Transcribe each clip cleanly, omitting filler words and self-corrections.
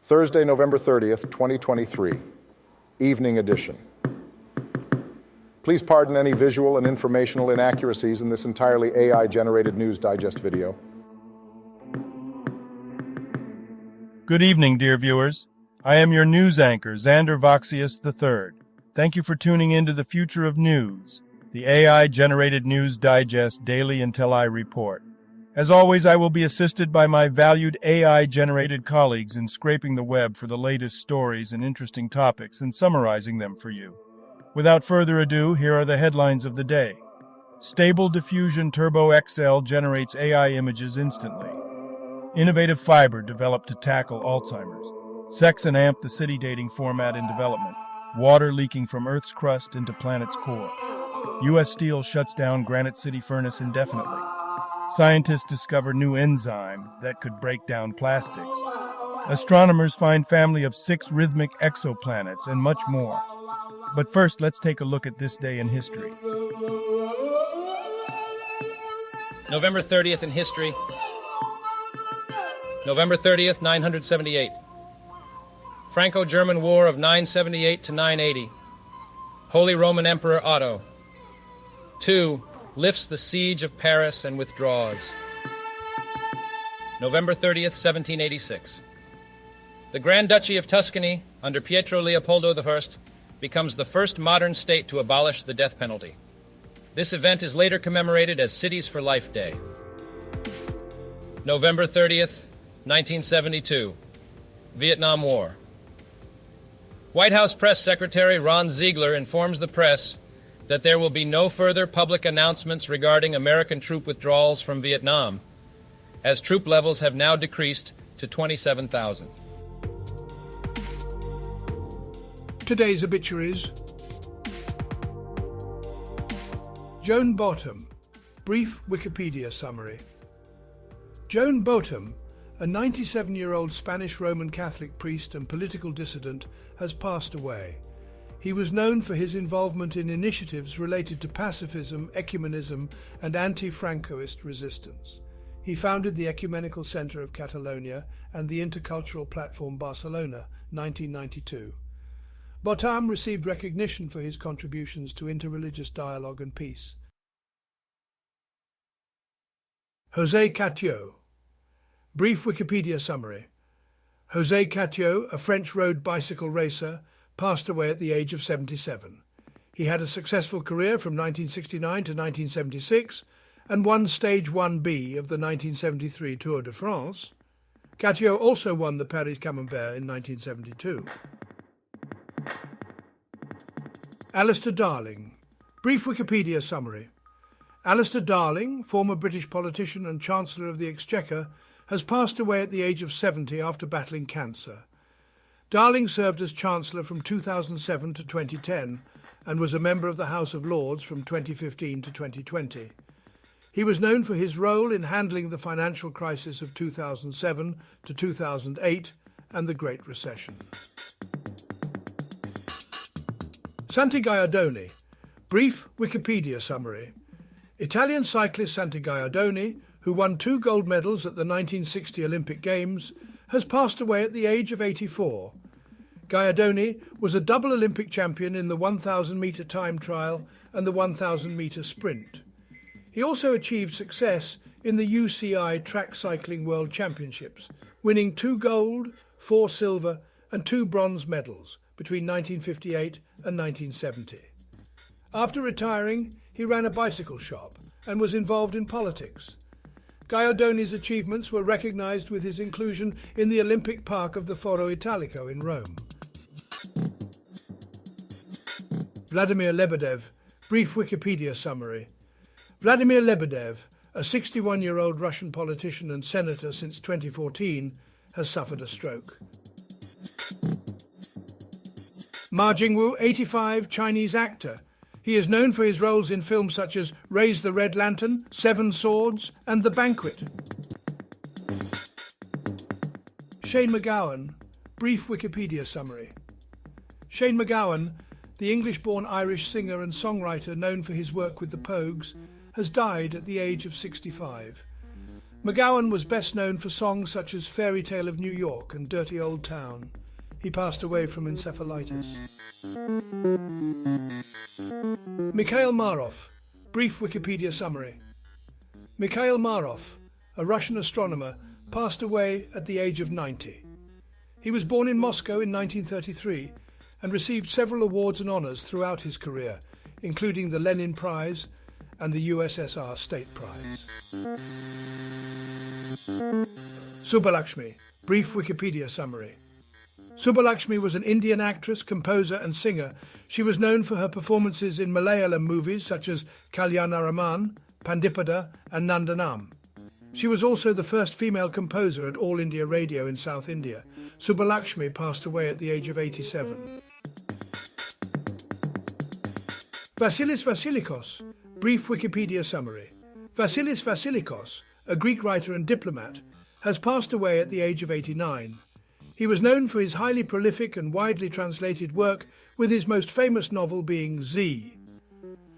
Thursday, November 30th, 2023, evening edition. Please pardon any visual and informational inaccuracies in this entirely AI-generated News Digest video. Good evening, dear viewers. I am your news anchor, Xander Voxius III. Thank you for tuning in to the future of news, the AI-generated News Digest Daily Intellireport. As always, I will be assisted by my valued AI-generated colleagues in scraping the web for the latest stories and interesting topics and summarizing them for you. Without further ado, here are the headlines of the day. Stable Diffusion Turbo XL generates AI images instantly. Innovative fiber developed to tackle Alzheimer's. Sex and AMP, the city dating format in development. Water leaking from Earth's crust into planet's core. U.S. Steel shuts down Granite City furnace indefinitely. Scientists discover new enzyme that could break down plastics. Astronomers find family of 6 rhythmic exoplanets and much more. But first, let's take a look at this day in history. November 30th in history. November 30th, 978. Franco-German War of 978 to 980. Holy Roman Emperor Otto. 2. Lifts the siege of Paris and withdraws. November 30th, 1786. The Grand Duchy of Tuscany, under Pietro Leopoldo I, becomes the first modern state to abolish the death penalty. This event is later commemorated as Cities for Life Day. November 30th, 1972. Vietnam War. White House Press Secretary Ron Ziegler informs the press that there will be no further public announcements regarding American troop withdrawals from Vietnam, as troop levels have now decreased to 27,000. Today's obituaries. Joan Bottom, brief Wikipedia summary. Joan Bottom, a 97-year-old Spanish Roman Catholic priest and political dissident, has passed away. He was known for his involvement in initiatives related to pacifism, ecumenism, and anti-Francoist resistance. He founded the Ecumenical Center of Catalonia and the Intercultural Platform Barcelona, 1992. Bottom received recognition for his contributions to interreligious dialogue and peace. José Catio, brief Wikipedia summary. José Catio, a French road bicycle racer, passed away at the age of 77. He had a successful career from 1969 to 1976 and won Stage 1B of the 1973 Tour de France. Catio also won the Paris Camembert in 1972. Alistair Darling, brief Wikipedia summary. Alistair Darling, former British politician and Chancellor of the Exchequer, has passed away at the age of 70 after battling cancer. Darling served as Chancellor from 2007 to 2010 and was a member of the House of Lords from 2015 to 2020. He was known for his role in handling the financial crisis of 2007 to 2008 and the Great Recession. Santi Gaiardoni, brief Wikipedia summary. Italian cyclist Santi Gaiardoni, who won 2 gold medals at the 1960 Olympic Games, has passed away at the age of 84. Gaiardoni was a double Olympic champion in the 1,000-metre time trial and the 1,000-metre sprint. He also achieved success in the UCI Track Cycling World Championships, winning 2 gold, 4 silver and 2 bronze medals between 1958 and 1970. After retiring, he ran a bicycle shop and was involved in politics. Gaiardoni's achievements were recognised with his inclusion in the Olympic Park of the Foro Italico in Rome. Vladimir Lebedev, brief Wikipedia summary. Vladimir Lebedev, a 61-year-old Russian politician and senator since 2014, has suffered a stroke. Ma Jingwu, 85, Chinese actor. He is known for his roles in films such as Raise the Red Lantern, 7 Swords, and The Banquet. Shane MacGowan, brief Wikipedia summary. Shane MacGowan, the English-born Irish singer and songwriter known for his work with the Pogues, has died at the age of 65. McGowan was best known for songs such as Fairy Tale of New York and Dirty Old Town. He passed away from encephalitis. Mikhail Marov, brief Wikipedia summary. Mikhail Marov, a Russian astronomer, passed away at the age of 90. He was born in Moscow in 1933 and received several awards and honours throughout his career, including the Lenin Prize and the USSR State Prize. Subbalakshmi, brief Wikipedia summary. Subbalakshmi was an Indian actress, composer and singer. She was known for her performances in Malayalam movies such as Kalyanaraman, Pandipada and Nandanam. She was also the first female composer at All India Radio in South India. Subbalakshmi passed away at the age of 87. Vasilis Vasilikos, brief Wikipedia summary. Vasilis Vasilikos, a Greek writer and diplomat, has passed away at the age of 89. He was known for his highly prolific and widely translated work, with his most famous novel being Z.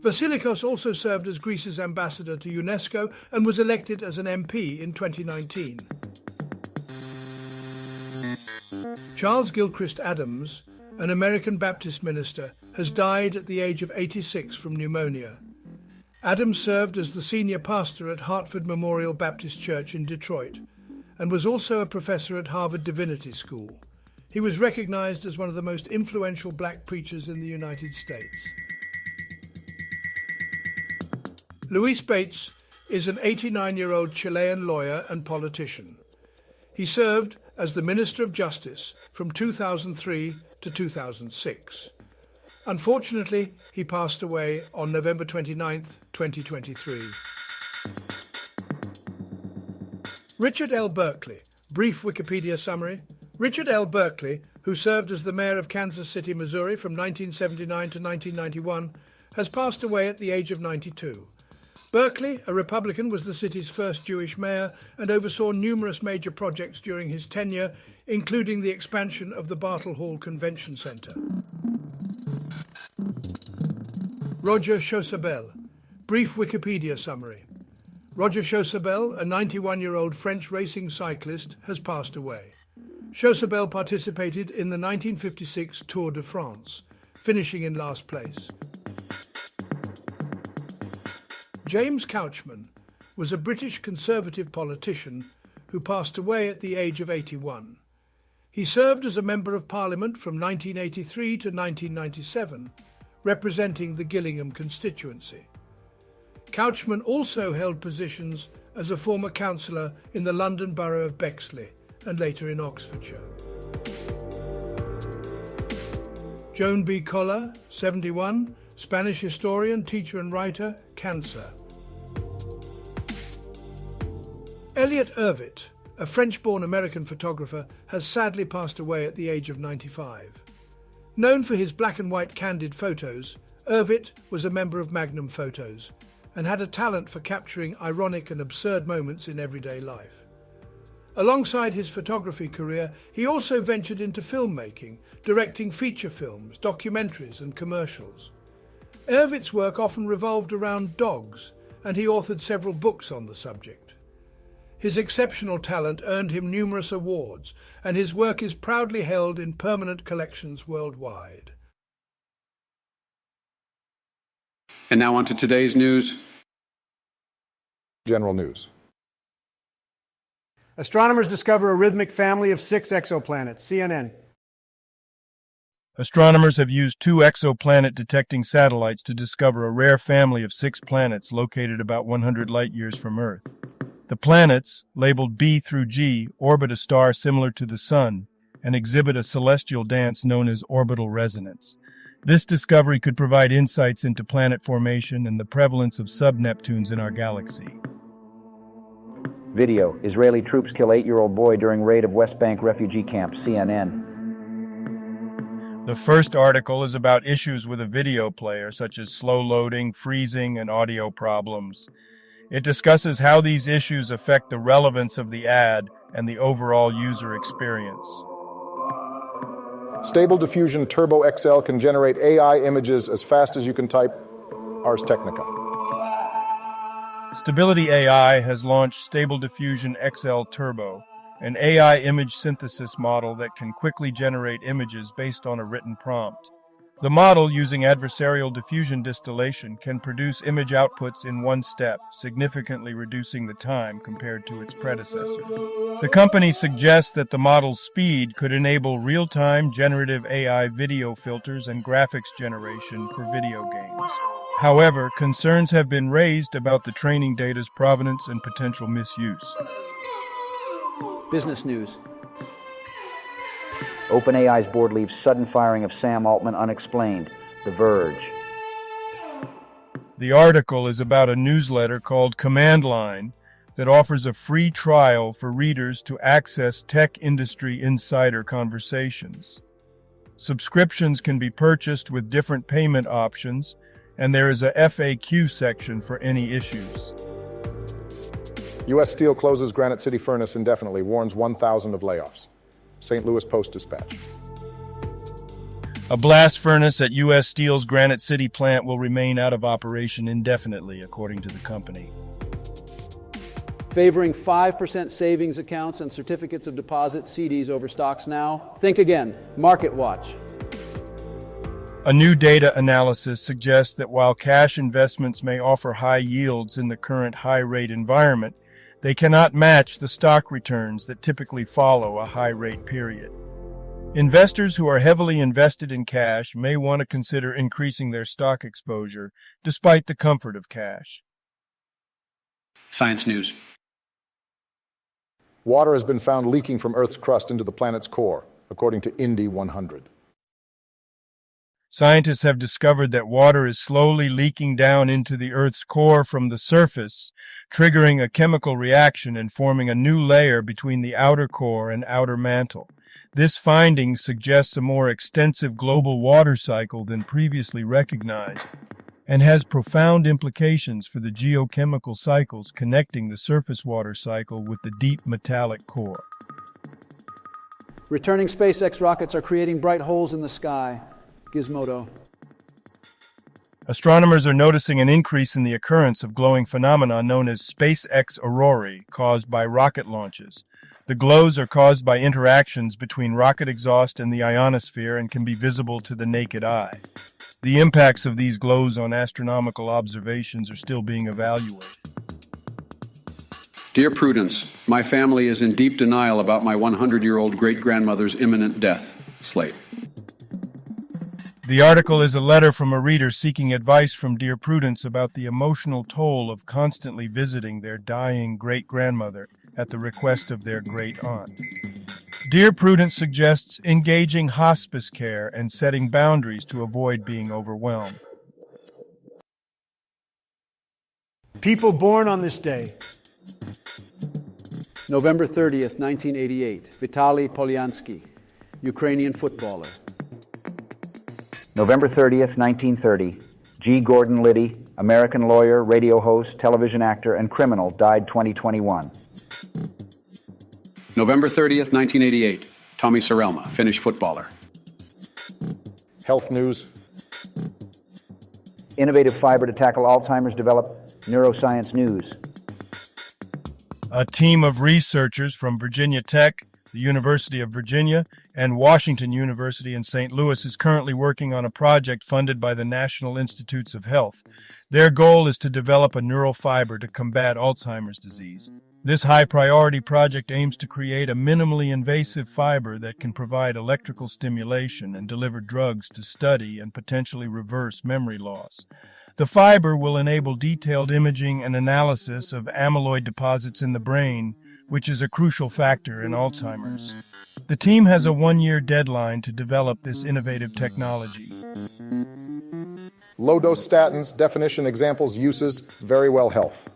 Vasilikos also served as Greece's ambassador to UNESCO and was elected as an MP in 2019. Charles Gilchrist Adams, an American Baptist minister, has died at the age of 86 from pneumonia. Adams served as the senior pastor at Hartford Memorial Baptist Church in Detroit and was also a professor at Harvard Divinity School. He was recognized as one of the most influential black preachers in the United States. Luis Bates is an 89-year-old Chilean lawyer and politician. He served as the Minister of Justice from 2003 to 2006. Unfortunately, he passed away on November 29, 2023. Richard L. Berkeley, brief Wikipedia summary. Richard L. Berkeley, who served as the mayor of Kansas City, Missouri from 1979 to 1991, has passed away at the age of 92. Berkeley, a Republican, was the city's first Jewish mayor and oversaw numerous major projects during his tenure, including the expansion of the Bartle Hall Convention Center. Roger Chausebel, brief Wikipedia summary. Roger Chausebel, a 91-year-old French racing cyclist, has passed away. Chausebel participated in the 1956 Tour de France, finishing in last place. James Couchman was a British Conservative politician who passed away at the age of 81. He served as a Member of Parliament from 1983 to 1997, representing the Gillingham constituency. Couchman also held positions as a former councillor in the London Borough of Bexley and later in Oxfordshire. Joan B. Coller, 71, Spanish historian, teacher and writer, cancer. Elliot Erwitt, a French-born American photographer, has sadly passed away at the age of 95. Known for his black and white candid photos, Erwitt was a member of Magnum Photos and had a talent for capturing ironic and absurd moments in everyday life. Alongside his photography career, he also ventured into filmmaking, directing feature films, documentaries and commercials. Erwitt's work often revolved around dogs, and he authored several books on the subject. His exceptional talent earned him numerous awards, and his work is proudly held in permanent collections worldwide. And now on to today's news. General news. Astronomers discover a rhythmic family of 6 exoplanets. CNN. Astronomers have used 2 exoplanet detecting satellites to discover a rare family of 6 planets located about 100 light-years from Earth. The planets, labeled B through G, orbit a star similar to the Sun and exhibit a celestial dance known as orbital resonance. This discovery could provide insights into planet formation and the prevalence of sub-Neptunes in our galaxy. Video. Israeli troops kill 8-year-old boy during raid of West Bank refugee camp. CNN. The first article is about issues with a video player, such as slow loading, freezing, and audio problems. It discusses how these issues affect the relevance of the ad and the overall user experience. Stable Diffusion Turbo XL can generate AI images as fast as you can type Ars Technica. Stability AI has launched Stable Diffusion XL Turbo, an AI image synthesis model that can quickly generate images based on a written prompt. The model, using adversarial diffusion distillation, can produce image outputs in one step, significantly reducing the time compared to its predecessor. The company suggests that the model's speed could enable real-time generative AI video filters and graphics generation for video games. However, concerns have been raised about the training data's provenance and potential misuse. Business news. OpenAI's board leaves sudden firing of Sam Altman unexplained. The Verge. The article is about a newsletter called Command Line that offers a free trial for readers to access tech industry insider conversations. Subscriptions can be purchased with different payment options, and there is a FAQ section for any issues. U.S. Steel closes Granite City furnace indefinitely, warns 1,000 of layoffs. St. Louis Post-Dispatch. A blast furnace at U.S. Steel's Granite City plant will remain out of operation indefinitely, according to the company. Favoring 5% savings accounts and certificates of deposit CDs over stocks now? Think again. Market Watch. A new data analysis suggests that while cash investments may offer high yields in the current high-rate environment, they cannot match the stock returns that typically follow a high-rate period. Investors who are heavily invested in cash may want to consider increasing their stock exposure, despite the comfort of cash. Science news. Water has been found leaking from Earth's crust into the planet's core, according to Indy 100. Scientists have discovered that water is slowly leaking down into the Earth's core from the surface, triggering a chemical reaction and forming a new layer between the outer core and outer mantle. This finding suggests a more extensive global water cycle than previously recognized, and has profound implications for the geochemical cycles connecting the surface water cycle with the deep metallic core. Returning SpaceX rockets are creating bright holes in the sky. Gizmodo. Astronomers are noticing an increase in the occurrence of glowing phenomena known as SpaceX aurorae caused by rocket launches. The glows are caused by interactions between rocket exhaust and the ionosphere and can be visible to the naked eye. The impacts of these glows on astronomical observations are still being evaluated. Dear Prudence, my family is in deep denial about my 100-year-old great-grandmother's imminent death. Slate. The article is a letter from a reader seeking advice from Dear Prudence about the emotional toll of constantly visiting their dying great-grandmother at the request of their great-aunt. Dear Prudence suggests engaging hospice care and setting boundaries to avoid being overwhelmed. People born on this day. November 30th, 1988. Vitaly Polyansky, Ukrainian footballer. November 30th, 1930. G. Gordon Liddy, American lawyer, radio host, television actor, and criminal, died 2021. November 30th, 1988. Tommy Sorelma, Finnish footballer. Health news. Innovative fiber to tackle Alzheimer's developed. Neuroscience news. A team of researchers from Virginia Tech, the University of Virginia, and Washington University in St. Louis is currently working on a project funded by the National Institutes of Health. Their goal is to develop a neural fiber to combat Alzheimer's disease. This high-priority project aims to create a minimally invasive fiber that can provide electrical stimulation and deliver drugs to study and potentially reverse memory loss. The fiber will enable detailed imaging and analysis of amyloid deposits in the brain, which is a crucial factor in Alzheimer's. The team has a one-year deadline to develop this innovative technology. Low-dose statins, definition, examples, uses, Verywell Health.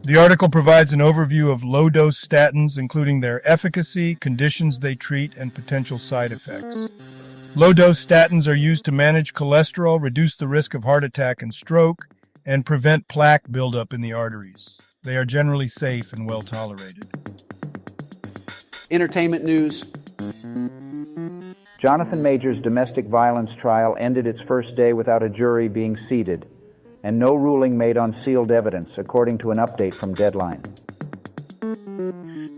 The article provides an overview of low-dose statins, including their efficacy, conditions they treat, and potential side effects. Low-dose statins are used to manage cholesterol, reduce the risk of heart attack and stroke, and prevent plaque buildup in the arteries. They are generally safe and well tolerated. Entertainment news. Jonathan Major's domestic violence trial ended its first day without a jury being seated. and no ruling made on sealed evidence, according to an update from Deadline.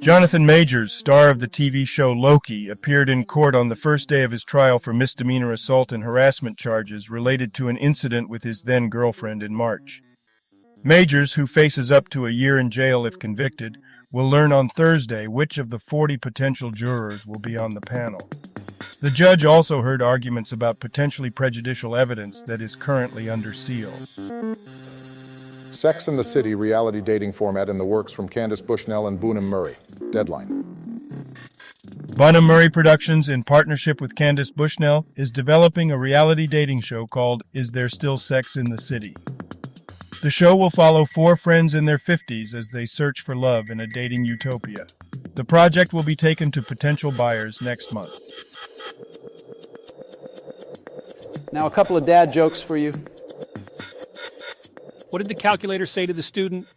Jonathan Majors, star of the TV show Loki, appeared in court on the first day of his trial for misdemeanor assault and harassment charges related to an incident with his then-girlfriend in March. Majors, who faces up to a year in jail if convicted, will learn on Thursday which of the 40 potential jurors will be on the panel. The judge also heard arguments about potentially prejudicial evidence that is currently under seal. Sex and the City reality dating format in the works from Candace Bushnell and Boonham Murray. Deadline. Bunham Murray Productions, in partnership with Candace Bushnell, is developing a reality dating show called Is There Still Sex in the City? The show will follow 4 friends in their 50s as they search for love in a dating utopia. The project will be taken to potential buyers next month. Now, a couple of dad jokes for you. What did the calculator say to the student?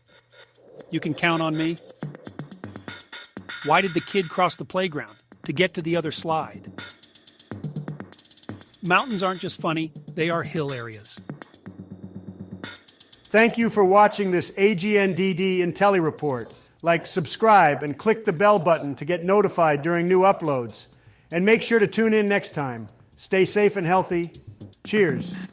You can count on me. Why did the kid cross the playground? To get to the other slide. Mountains aren't just funny, they are hill areas. Thank you for watching this AGNDD Intellireport. Like, subscribe, and click the bell button to get notified during new uploads. And make sure to tune in next time. Stay safe and healthy. Cheers.